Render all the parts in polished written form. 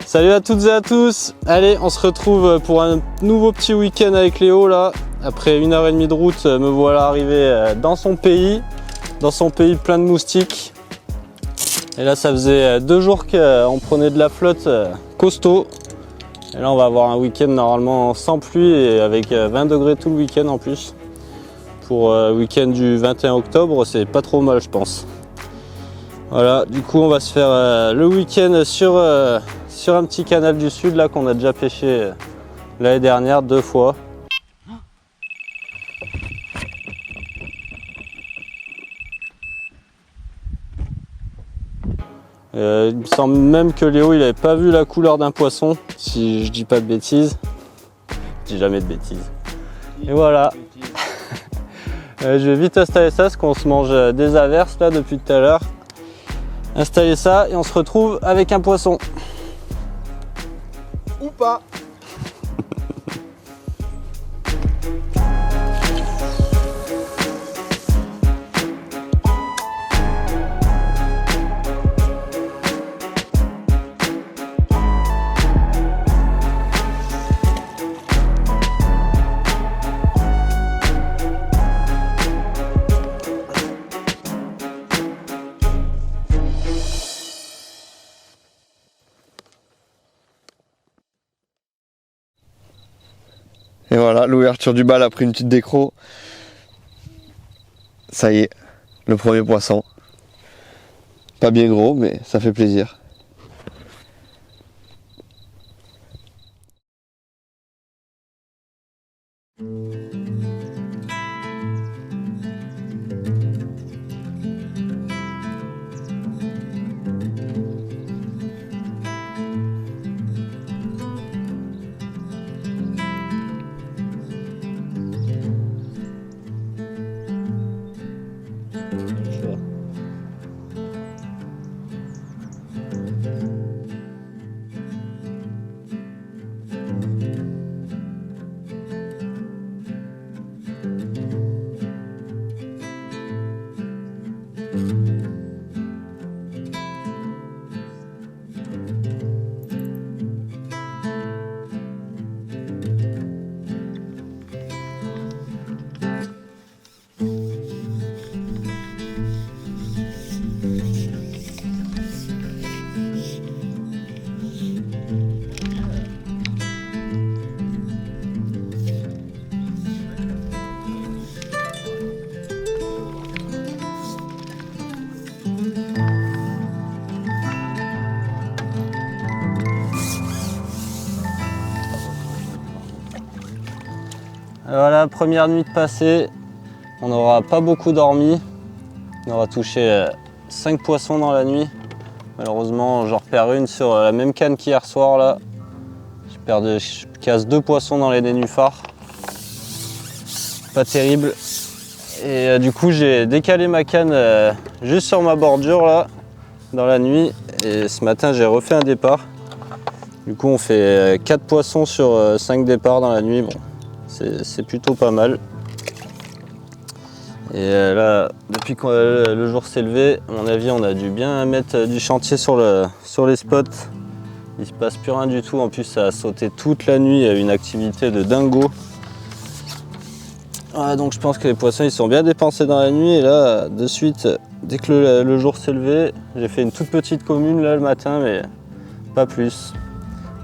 Salut à toutes et à tous. Allez, on se retrouve pour un nouveau petit week-end avec Léo là. Après 1h30 de route, me voilà arrivé dans son pays plein de moustiques. Et là, ça faisait 2 jours qu'on prenait de la flotte costaud. Et là, on va avoir un week-end normalement sans pluie et avec 20 degrés tout le week-end en plus. Pour le week-end du 21 octobre, c'est pas trop mal, je pense. Voilà, du coup, on va se faire le week-end sur un petit canal du sud là qu'on a déjà pêché l'année dernière 2 fois. Il me semble même que Léo il avait pas vu la couleur d'un poisson, si je dis pas de bêtises. Je dis jamais de bêtises. Et voilà. Je vais vite installer ça parce qu'on se mange des averses là depuis tout à l'heure. Installer ça et on se retrouve avec un poisson. Ou pas. Et voilà, l'ouverture du bal a pris une petite décro. Ça y est, le premier poisson. Pas bien gros, mais ça fait plaisir. Voilà, première nuit de passée, on n'aura pas beaucoup dormi, on aura touché 5 poissons dans la nuit. Malheureusement, j'en repère une sur la même canne qu'hier soir là. Je casse 2 poissons dans les nénuphars, pas terrible. Et du coup, j'ai décalé ma canne juste sur ma bordure là, dans la nuit. Et ce matin, j'ai refait un départ. Du coup, on fait 4 poissons sur 5 départs dans la nuit. Bon. C'est plutôt pas mal. Et là, depuis que le jour s'est levé, à mon avis, on a dû bien mettre du chantier sur les spots. Il se passe plus rien du tout. En plus, ça a sauté toute la nuit. Il y a eu une activité de dingo. Voilà, donc je pense que les poissons ils sont bien dépensés dans la nuit. Et là, de suite, dès que le jour s'est levé, j'ai fait une toute petite commune là le matin, mais pas plus.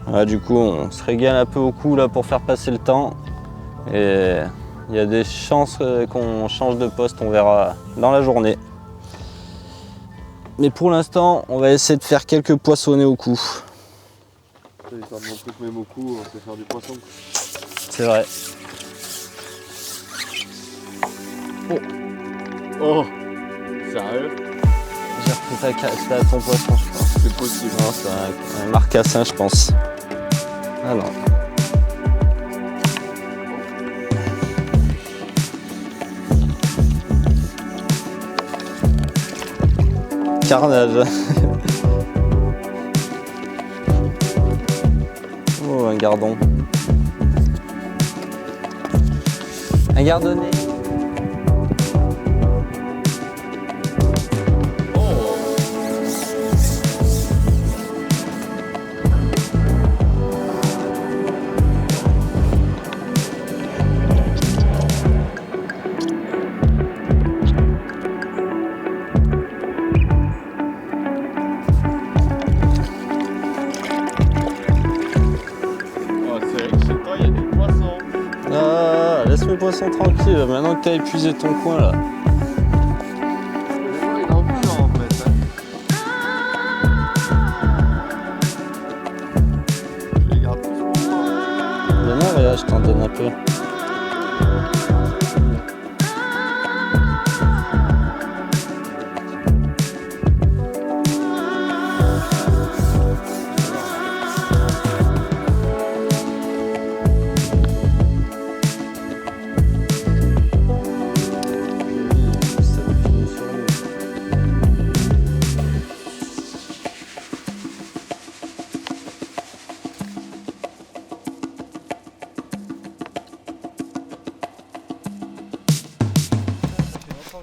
Voilà, du coup, on se régale un peu au cou là pour faire passer le temps. Et Il y a des chances qu'on change de poste, on verra dans la journée. Mais pour l'instant, on va essayer de faire quelques poissonnés au cou. Histoire de montrer que même au cou, on peut faire du poisson. C'est vrai. Oh, sérieux? J'ai repris ta ton poisson, je pense. C'est possible. Non, c'est un marcassin, je pense. Ah non. Carnage. Oh, un gardon. Un gardonnet. Laisse mes poissons tranquilles, maintenant que tu as épuisé ton coin là. Il est en plus en fait. Je les garde tous pour moi. Non, regarde, je t'en donne un peu.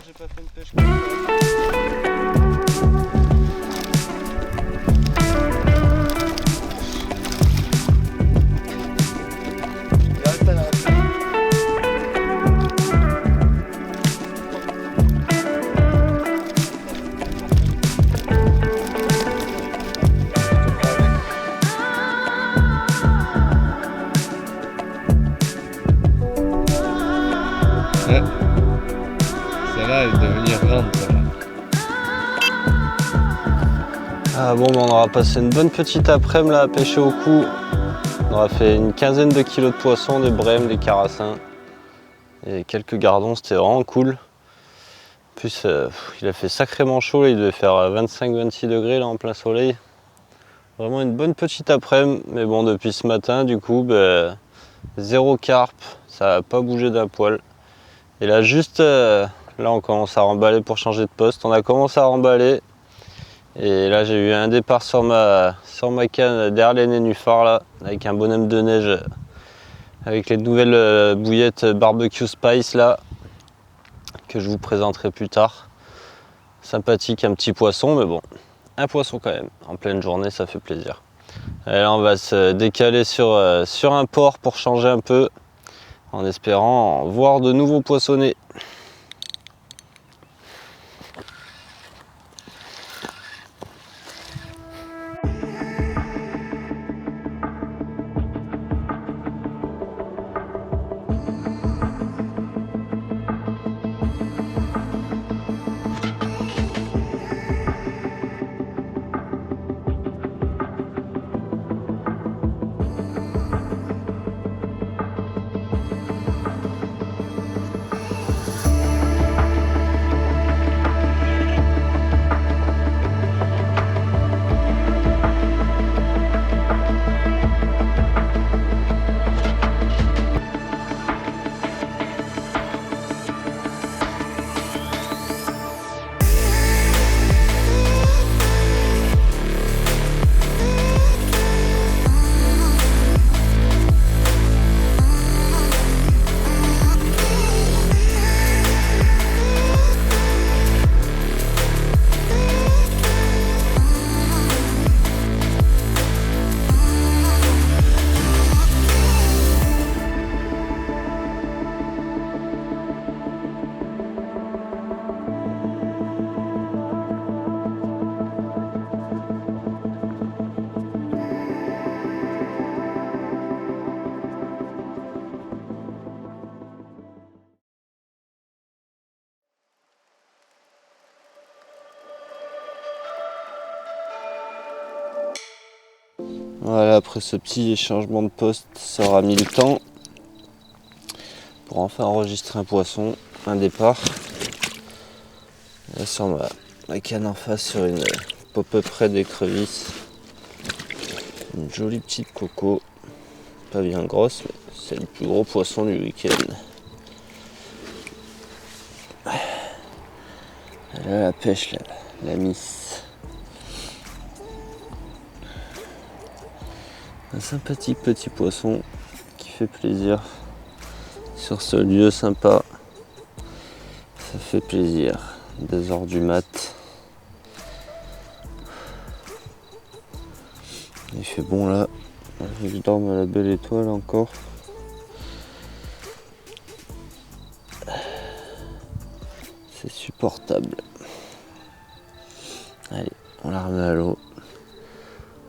J'ai pas fait une pêche comme Ouais. Celle-là elle est devenue grande. Ah bon, on aura passé une bonne petite après-midi là à pêcher au cou. On aura fait une quinzaine de kilos de poissons, des brèmes, des carassins et quelques gardons, c'était vraiment cool. En plus, il a fait sacrément chaud, là, il devait faire 25-26 degrés là en plein soleil. Vraiment une bonne petite après-midi, mais bon, depuis ce matin, du coup, zéro carpe, ça n'a pas bougé d'un poil. Et là, juste là, on commence à remballer pour changer de poste. On a commencé à remballer. Et là, j'ai eu un départ sur ma canne derrière les nénuphars, là, avec un bonhomme de neige, avec les nouvelles bouillettes barbecue spice, là, que je vous présenterai plus tard. Sympathique, un petit poisson, mais bon, un poisson quand même. En pleine journée, ça fait plaisir. Et là, on va se décaler sur un port pour changer un peu, en espérant voir de nouveaux poissonnets. Voilà, après ce petit changement de poste, ça aura mis le temps pour enfin enregistrer un poisson, un départ. Là sur ma canne en face, sur une pop-up raid d'écrevisse, une jolie petite coco, pas bien grosse, mais c'est le plus gros poisson du week-end. Là, la pêche, là, la miss. Un sympathique petit poisson qui fait plaisir sur ce lieu sympa. Ça fait plaisir. 2h du mat. Il fait bon là. Je dorme à la belle étoile encore. C'est supportable. Allez, on la remet à l'eau.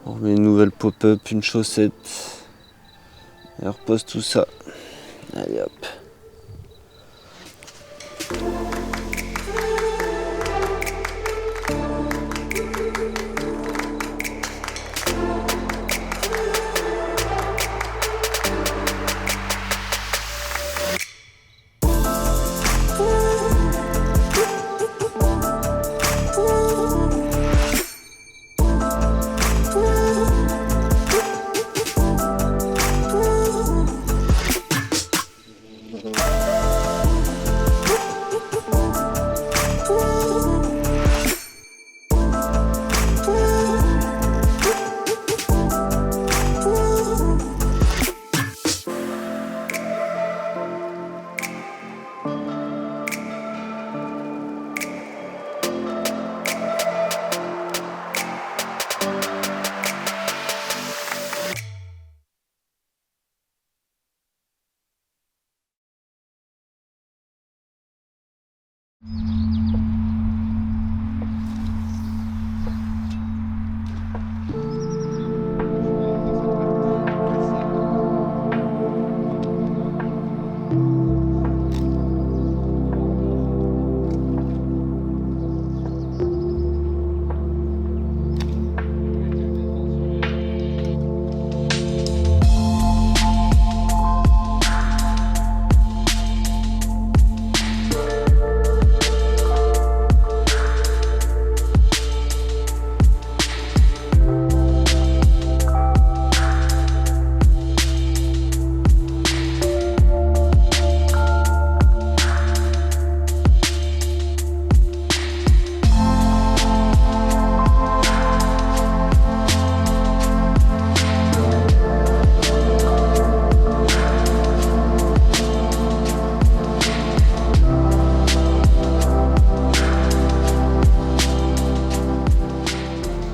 On remet une nouvelle pop-up, une chaussette. Et on repose tout ça. Allez hop.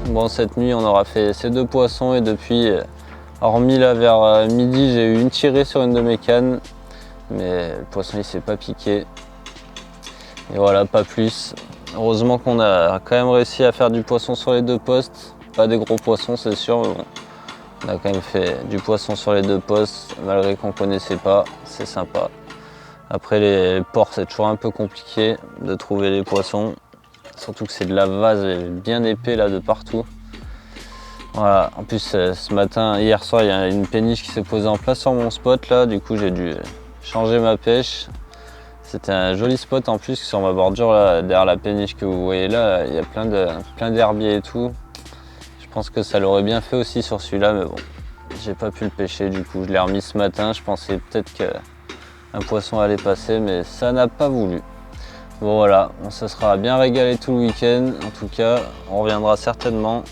Bon, cette nuit, on aura fait ces 2 poissons et depuis, hormis là vers midi, j'ai eu une tirée sur une de mes cannes, mais le poisson il s'est pas piqué. Et voilà, pas plus. Heureusement qu'on a quand même réussi à faire du poisson sur les 2 postes. Pas des gros poissons, c'est sûr, mais bon, on a quand même fait du poisson sur les 2 postes, malgré qu'on connaissait pas, c'est sympa. Après les ports, c'est toujours un peu compliqué de trouver les poissons. Surtout que c'est de la vase bien épais là de partout. Voilà, en plus ce matin, hier soir, il y a une péniche qui s'est posée en place sur mon spot là, du coup j'ai dû changer ma pêche. C'était un joli spot en plus sur ma bordure là, derrière la péniche que vous voyez là, il y a plein d'herbiers et tout. Je pense que ça l'aurait bien fait aussi sur celui-là, mais bon, j'ai pas pu le pêcher du coup, je l'ai remis ce matin, je pensais peut-être qu'un poisson allait passer, mais ça n'a pas voulu. Bon voilà, on se sera bien régalé tout le week-end, en tout cas, on reviendra certainement.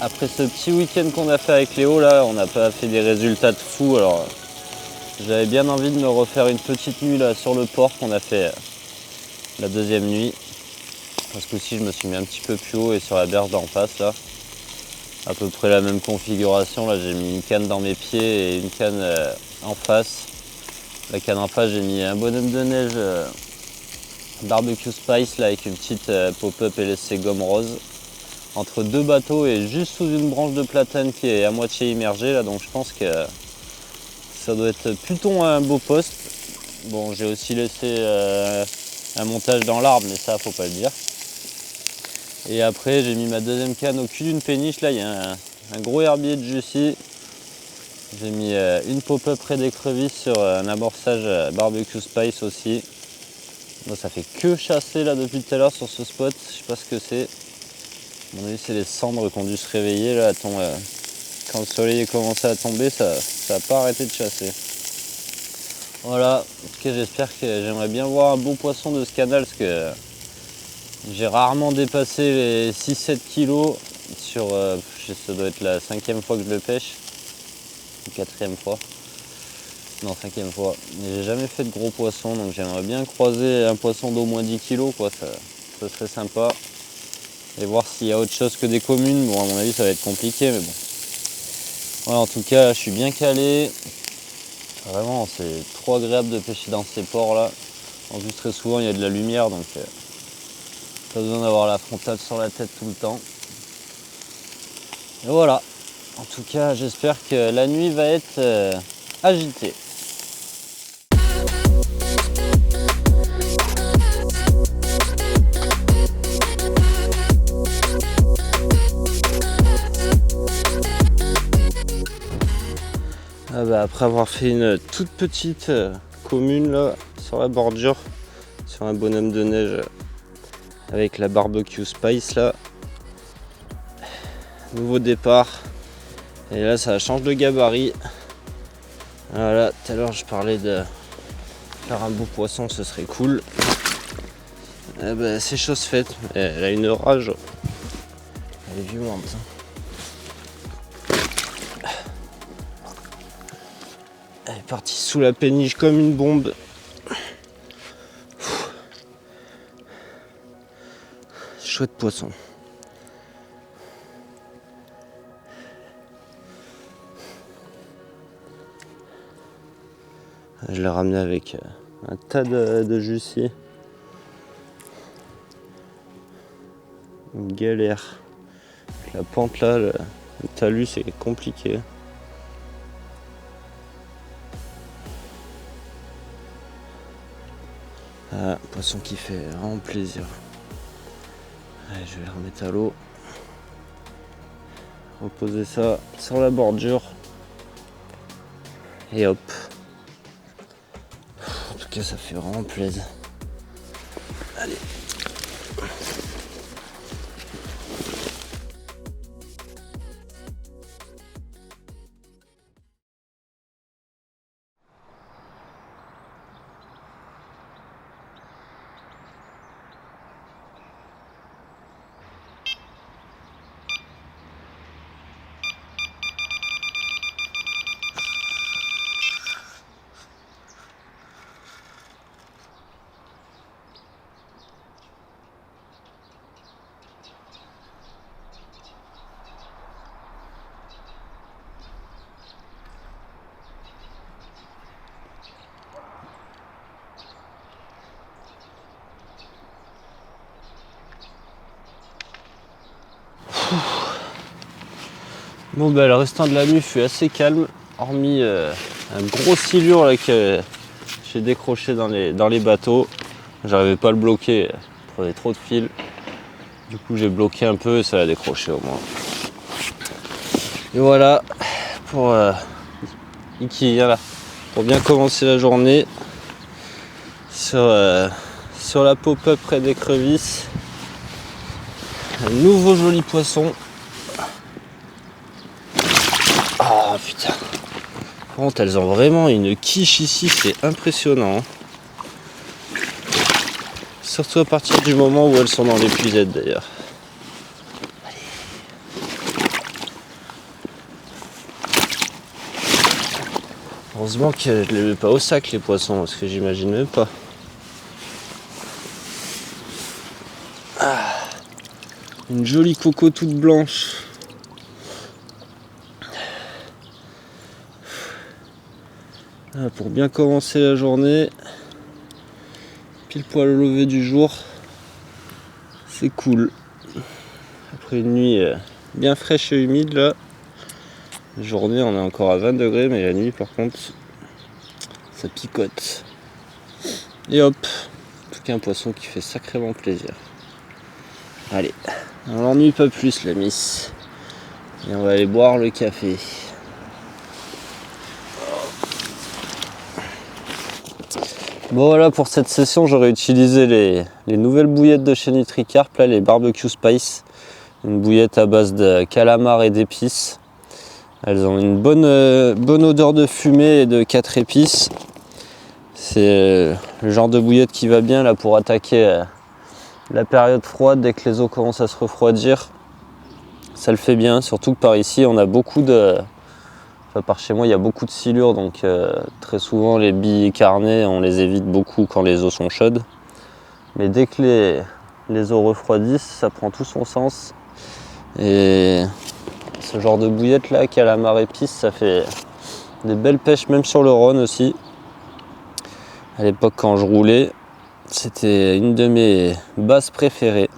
après ce petit week-end qu'on a fait avec Léo, là, on n'a pas fait des résultats de fou. Alors, j'avais bien envie de me refaire une petite nuit là sur le port qu'on a fait la deuxième nuit. Parce que si je me suis mis un petit peu plus haut et sur la berge d'en face là. À peu près la même configuration. Là, j'ai mis une canne dans mes pieds et une canne en face. La canne en face, j'ai mis un bonhomme de neige barbecue spice là, avec une petite pop-up LSC gomme rose. Entre deux bateaux et juste sous une branche de platane qui est à moitié immergée là, donc je pense que ça doit être plutôt un beau poste. Bon, j'ai aussi laissé un montage dans l'arbre, mais ça faut pas le dire. Et après j'ai mis ma deuxième canne au cul d'une péniche, là il y a un gros herbier de Jussie. J'ai mis une pop-up près d'écrevisse sur un amorçage barbecue spice aussi. Bon, ça fait que chasser là depuis tout à l'heure sur ce spot, je sais pas ce que c'est. À mon avis c'est les cendres qui ont dû se réveiller là, quand le soleil est commencé à tomber, ça n'a pas arrêté de chasser. Voilà, en tout cas j'espère que j'aimerais bien voir un beau poisson de ce canal parce que j'ai rarement dépassé les 6-7 kilos sur, ça doit être la 5e fois que je le pêche, ou 4e fois, non 5e fois. Mais j'ai jamais fait de gros poissons, donc j'aimerais bien croiser un poisson d'au moins 10 kilos, quoi, ça serait sympa. Et voir s'il y a autre chose que des communes. Bon, à mon avis ça va être compliqué, mais bon. Voilà, en tout cas je suis bien calé. Vraiment c'est trop agréable de pêcher dans ces ports là. En plus très souvent il y a de la lumière, donc pas besoin d'avoir la frontale sur la tête tout le temps. Et voilà. En tout cas, j'espère que la nuit va être agitée. Ah bah, après avoir fait une toute petite commune là, sur la bordure, sur un bonhomme de neige avec la barbecue spice là, nouveau départ. Et là ça change de gabarit. Voilà, tout à l'heure je parlais de faire un beau poisson, ce serait cool. Eh ben, c'est chose faite. Elle a une rage, elle est violente. Elle est partie sous la péniche comme une bombe. Chouette poisson. Je l'ai ramené avec un tas de Jussie. Une galère. La pente là, le talus c'est compliqué. Ah, poisson qui fait vraiment plaisir. Allez, je vais le remettre à l'eau. Reposer ça sur la bordure. Et hop. En tout cas, ça fait vraiment plaisir. Allez. Bon bah le restant de la nuit fut assez calme, hormis un gros silure là que j'ai décroché dans les bateaux. J'arrivais pas à le bloquer, il prenait trop de fil. Du coup j'ai bloqué un peu et ça l'a décroché au moins. Et voilà pour Iki, là, pour bien commencer la journée sur la pop-up près d'écrevisse. Un nouveau joli poisson. Ah putain. Par contre, elles ont vraiment une quiche ici, c'est impressionnant. Surtout à partir du moment où elles sont dans l'épuisette d'ailleurs. Heureusement que je les mets pas au sac les poissons, parce que j'imagine même pas. Ah, une jolie coco toute blanche. Ah, pour bien commencer la journée, pile poil au lever du jour, c'est cool. Après une nuit bien fraîche et humide là, la journée on est encore à 20 degrés, mais la nuit par contre ça picote. Et hop, en tout cas un poisson qui fait sacrément plaisir. Allez, on l'ennuie pas plus la miss. Et on va aller boire le café. Bon voilà, pour cette session j'aurais utilisé les nouvelles bouillettes de chez NutriCarp, là, les barbecue spice. Une bouillette à base de calamar et d'épices. Elles ont une bonne odeur de fumée et de 4 épices. C'est le genre de bouillette qui va bien là pour attaquer la période froide. Dès que les eaux commencent à se refroidir, ça le fait bien. Surtout que par ici on a beaucoup de... Enfin, par chez moi il y a beaucoup de silures, donc très souvent les billes carnées on les évite beaucoup quand les eaux sont chaudes. Mais dès que les eaux refroidissent, ça prend tout son sens. Et ce genre de bouillette là, calamar épice, ça fait des belles pêches même sur le Rhône aussi. À l'époque quand je roulais, c'était une de mes basses préférées.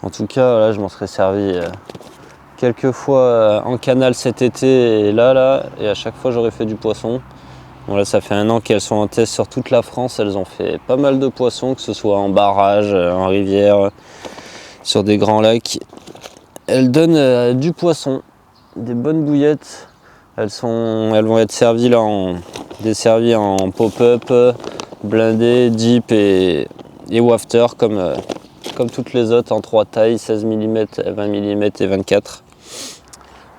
En tout cas là je m'en serais servi quelques fois en canal cet été et là et à chaque fois j'aurais fait du poisson. Bon là ça fait 1 an qu'elles sont en test sur toute la France, elles ont fait pas mal de poissons, que ce soit en barrage, en rivière, sur des grands lacs. Elles donnent du poisson, des bonnes bouillettes. Elles vont être servies là desservies en pop-up, blindées, deep et wafter comme toutes les autres en 3 tailles, 16 mm, 20 mm et 24.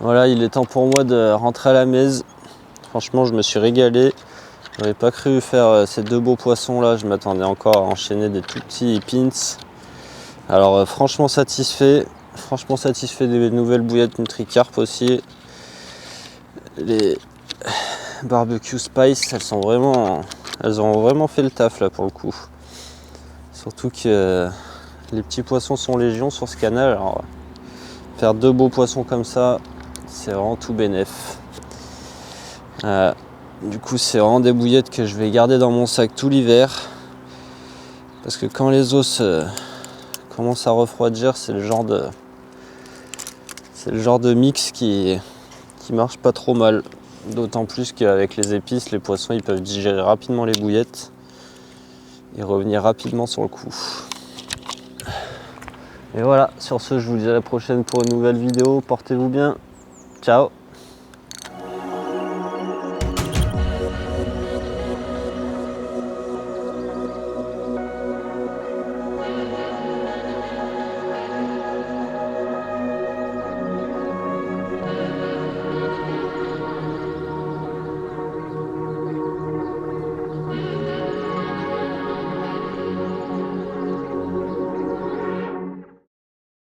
Voilà, il est temps pour moi de rentrer à la maison. Franchement, je me suis régalé. J'aurais pas cru faire ces 2 beaux poissons là. Je m'attendais encore à enchaîner des tout petits pins. Alors franchement satisfait. Franchement satisfait des nouvelles bouillettes NutriCarp aussi. Les barbecue spice, elles ont vraiment fait le taf là pour le coup. Surtout que les petits poissons sont légion sur ce canal. Alors faire 2 beaux poissons comme ça, c'est vraiment tout bénef. Du coup c'est vraiment des bouillettes que je vais garder dans mon sac tout l'hiver. Parce que quand les eaux commencent à refroidir, c'est le genre de mix qui marche pas trop mal. D'autant plus qu'avec les épices, les poissons ils peuvent digérer rapidement les bouillettes et revenir rapidement sur le coup. Et voilà, sur ce je vous dis à la prochaine pour une nouvelle vidéo. Portez-vous bien. Ciao.